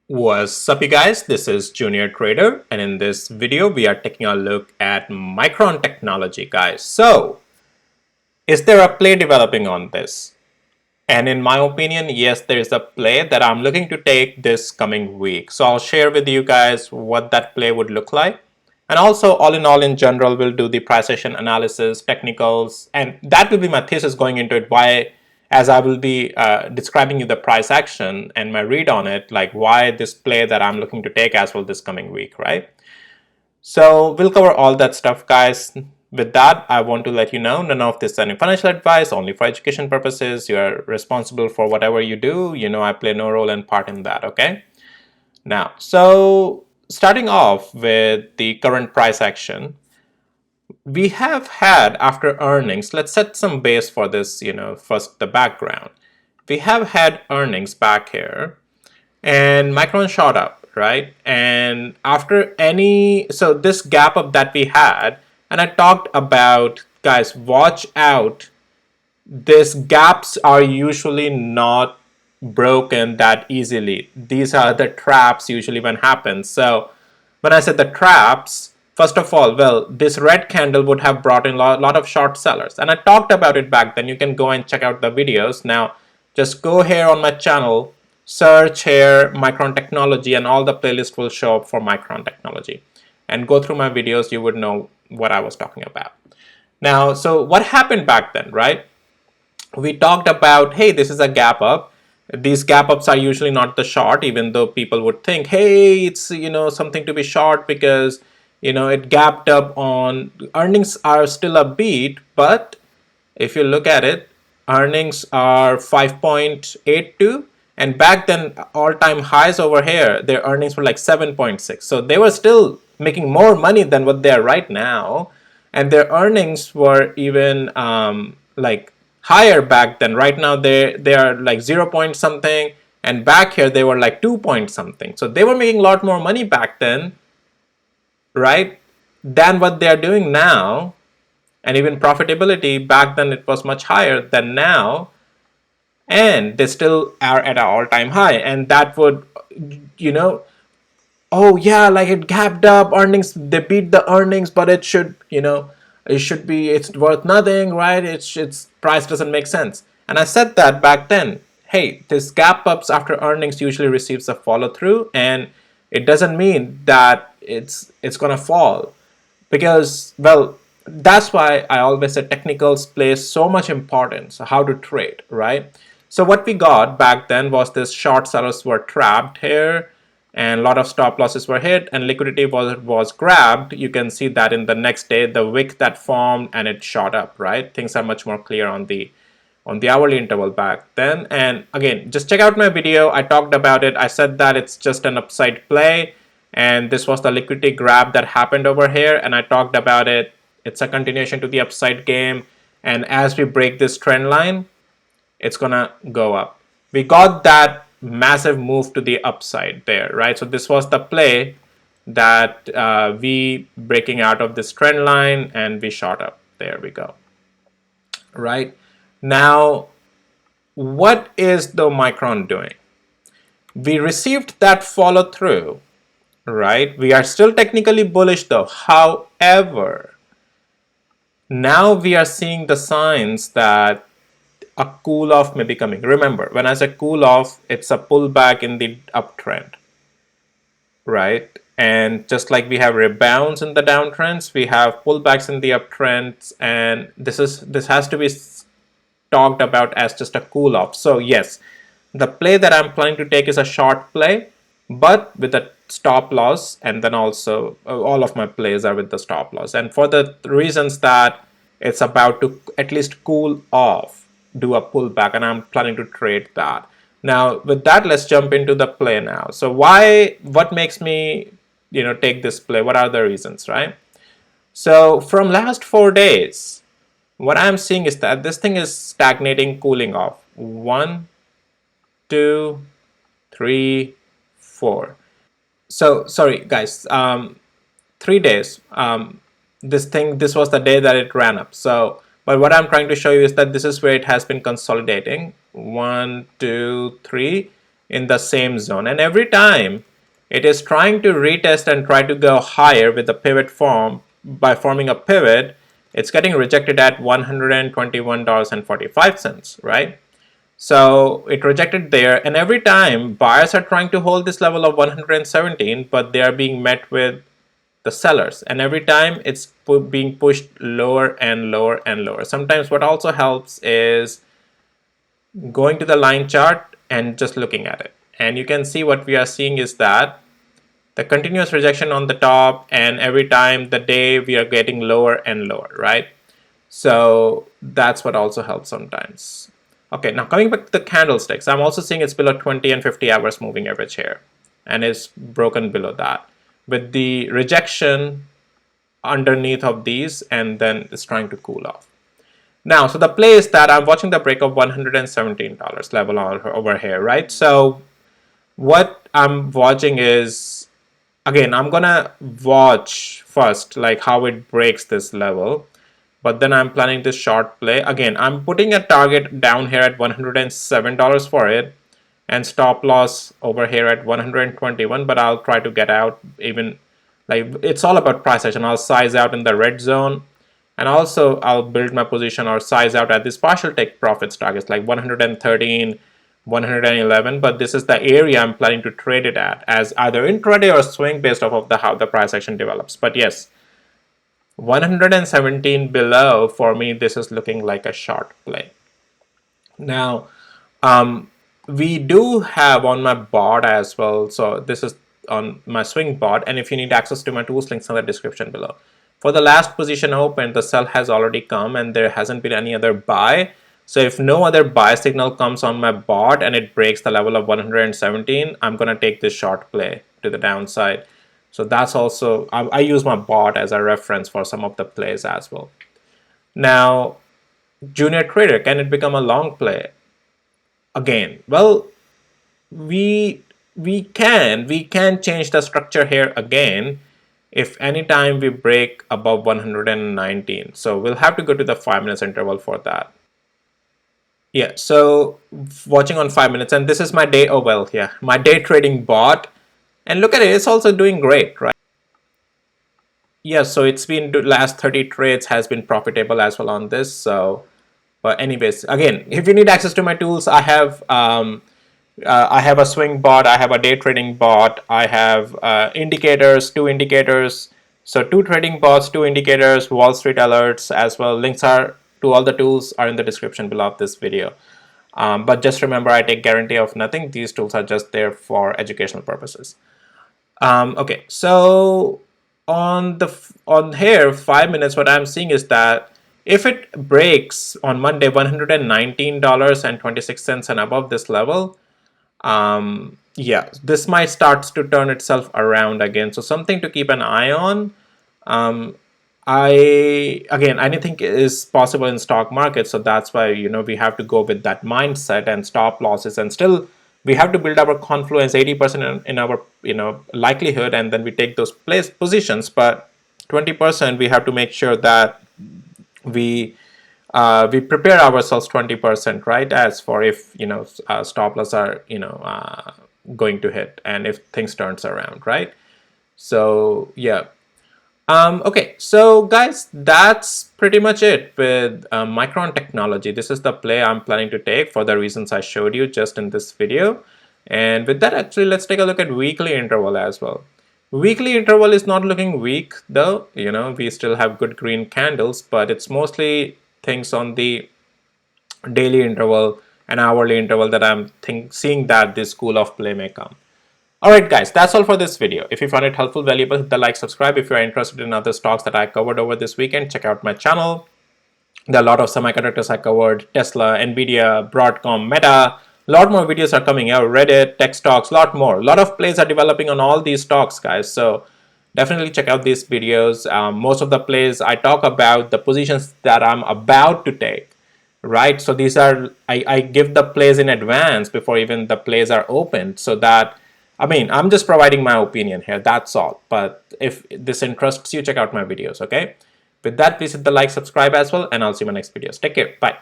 What's up you guys, this is Junior Trader and in this video we are taking a look at Micron technology guys. So is there a play developing on this? And in my opinion, yes, there is a play that I'm looking to take this coming week. So I'll share with you guys what that play would look like. And also all in general, we'll do the price action analysis, technicals, and that will be my thesis going into it. Why, as I will be describing you the price action and my read on it, like why this play that I'm looking to take as well this coming week, right? So we'll cover all that stuff, guys. With that, I want to let you know none of this is any financial advice, only for education purposes. You are responsible for whatever you do. You know, I play no role and part in that, okay? Now, so starting off with the current price action, we have had after earnings, let's set some base for this, first the background. We have had earnings back here and Micron shot up, right? And after so this gap up that we had, and I talked about, guys, watch out. These gaps are usually not broken that easily. These are the traps usually when happens. So when I said the traps, first of all, well, this red candle would have brought in a lot of short sellers. And I talked about it back then. You can go and check out the videos. Now, just go here on my channel, search here Micron technology, and all the playlist will show up for Micron technology. And go through my videos, you would know what I was talking about. Now, so what happened back then, right? We talked about, hey, this is a gap up. These gap ups are usually not the short, even though people would think, hey, it's something to be short because it gapped up on earnings are still a beat. But if you look at it, earnings are 5.82, and back then all-time highs over here, their earnings were like 7.6. So they were still making more money than what they are right now, and their earnings were even like higher back then. Right now they are like 0 point something, and back here they were like 2 point something. So they were making a lot more money back then, right, than what they are doing now. And even profitability back then, it was much higher than now, and they still are at an all-time high. And that would, oh yeah, like it gapped up earnings, they beat the earnings, but it should, it's worth nothing, right? Its price doesn't make sense. And I said that back then, hey, this gap ups after earnings usually receives a follow through, and it doesn't mean that it's gonna fall, because, well, that's why I always say technicals play so much importance, how to trade, right? So what we got back then was this short sellers were trapped here, and a lot of stop losses were hit, and liquidity was grabbed. You can see that in the next day, the wick that formed, and it shot up, right? Things are much more clear on the hourly interval back then. And again, just check out my video. I talked about it. I said that it's just an upside play, and this was the liquidity grab that happened over here, and I talked about it. It's a continuation to the upside game, and as we break this trend line, it's gonna go up. We got that massive move to the upside there, right? So this was the play that we breaking out of this trend line, and we shot up. There we go, right? Now, what is the Micron doing? We received that follow through, right? We are still technically bullish though. However, now we are seeing the signs that a cool off may be coming. Remember, when I say cool off, it's a pullback in the uptrend, right? And just like we have rebounds in the downtrends, we have pullbacks in the uptrends, and this has to be talked about as just a cool off. So yes, the play that I'm planning to take is a short play, but with a stop loss, and then also all of my plays are with the stop loss, and for the reasons that it's about to at least cool off, do a pullback, and I'm planning to trade that. Now with that, let's jump into the play now. So what makes me take this play? What are the reasons, right? So from last 4 days, what I'm seeing is that this thing is stagnating, cooling off. 1, 2, 3, 4. So sorry guys, 3 days. This was the day that it ran up. So, but what I'm trying to show you is that this is where it has been consolidating. 1, 2, 3, in the same zone, and every time it is trying to retest and try to go higher with the pivot form by forming a pivot, it's getting rejected at $121.45, right? So it rejected there, and every time buyers are trying to hold this level of 117, but they are being met with the sellers, and every time it's being pushed lower and lower and lower. Sometimes what also helps is going to the line chart and just looking at it, and you can see what we are seeing is that the continuous rejection on the top, and every time the day we are getting lower and lower, right? So that's what also helps sometimes. Okay, now coming back to the candlesticks, I'm also seeing it's below 20 and 50 hours moving average here, and it's broken below that with the rejection underneath of these, and then it's trying to cool off. Now, so the play is that I'm watching the break of $117 level over here, right? So what I'm watching is, again, I'm gonna watch first like how it breaks this level, but then I'm planning this short play. Again, I'm putting a target down here at $107 for it, and stop loss over here at 121, but I'll try to get out even, like, it's all about price action. I'll size out in the red zone, and also I'll build my position or size out at this partial take profits targets like 113, 111, but this is the area I'm planning to trade it at as either intraday or swing based off of how the price action develops. But yes, 117 below, for me, this is looking like a short play. Now, we do have on my bot as well, so this is on my swing bot, and if you need access to my tools, links in the description below. For the last position open, the sell has already come and there hasn't been any other buy. So if no other buy signal comes on my bot and it breaks the level of 117, I'm going to take this short play to the downside. So that's also, I use my bot as a reference for some of the plays as well. Now, junior trader, can it become a long play? Again, well, we can change the structure here again if anytime we break above 119. So we'll have to go to the 5 minutes interval for that. Yeah, so watching on 5 minutes, and this is my day, oh well, yeah, my day trading bot, and look at it, it's also doing great, right? Yeah, so it's been last 30 trades has been profitable as well on this. So but anyways, again, if you need access to my tools, I have a swing bot, I have a day trading bot, I have indicators, 2 indicators. So 2 trading bots, 2 indicators, Wall Street alerts as well. Links are to all the tools are in the description below of this video. But just remember, I take guarantee of nothing. These tools are just there for educational purposes. Okay, so on here 5 minutes, what I'm seeing is that if it breaks on Monday $119.26 and above this level, yeah, this might start to turn itself around again. So something to keep an eye on. Again, anything is possible in stock market, so that's why, you know, we have to go with that mindset and stop losses, and still we have to build our confluence 80% in our, you know, likelihood, and then we take those positions, but 20% we have to make sure that we prepare ourselves 20%, right? As for if, you know, stop loss are, you know, going to hit, and if things turns around, right? So yeah. Okay, so guys, that's pretty much it with Micron technology. This is the play I'm planning to take for the reasons I showed you just in this video. And with that, actually, let's take a look at weekly interval as well. Weekly interval is not looking weak though. You know, we still have good green candles, but it's mostly things on the daily interval and hourly interval that I'm seeing that this school of play may come. Alright guys, that's all for this video. If you found it helpful, valuable, hit the like, subscribe. If you are interested in other stocks that I covered over this weekend, check out my channel. There are a lot of semiconductors I covered: Tesla, Nvidia, Broadcom, Meta. A lot more videos are coming out, Reddit, tech stocks, a lot more. A lot of plays are developing on all these stocks, guys. So definitely check out these videos. Most of the plays I talk about the positions that I'm about to take, right? So these are, I give the plays in advance before even the plays are opened, so that, I mean, I'm just providing my opinion here, that's all. But if this interests you, check out my videos, okay? With that, please hit the like, subscribe as well, and I'll see you in my next videos. Take care. Bye.